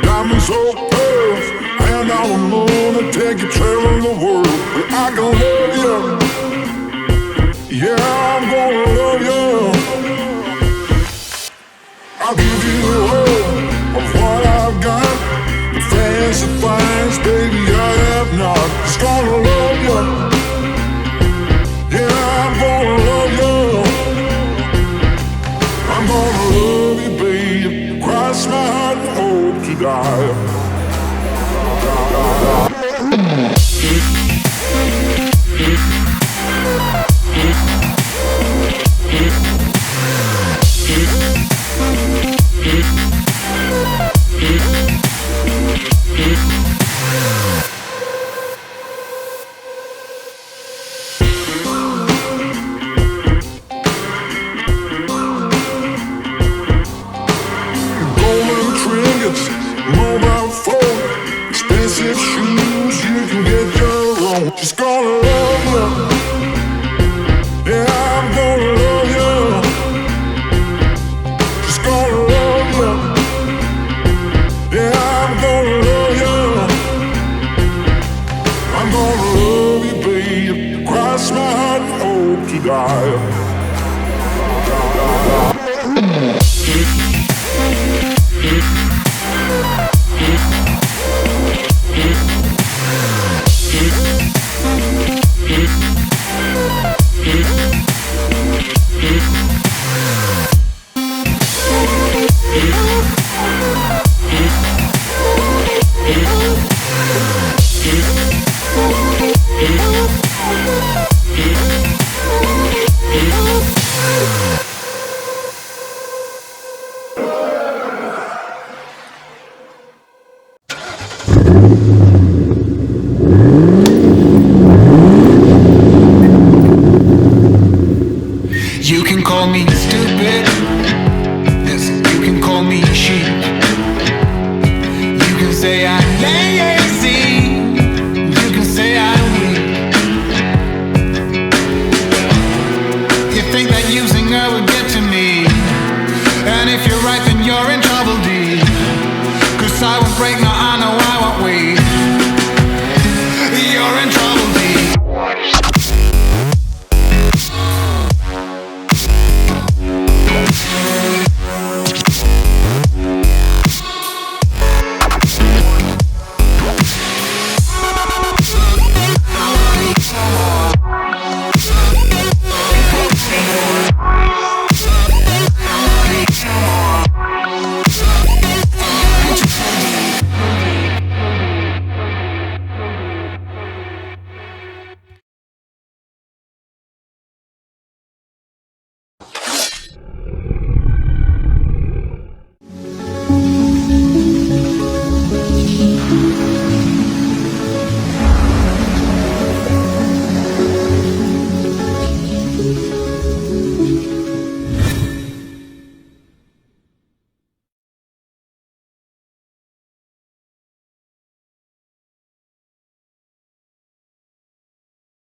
diamonds so pearls, and I will moon and take you traveling the world. But I can love you, yeah, I'm gonna love you. I'll give you all of what I've got, the fancy finds, baby, I have not. Just gonna love you, yeah, I'm gonna love you. I'm gonna love you, baby, cross my heart and hope to die. Golden trinkets, mobile phone.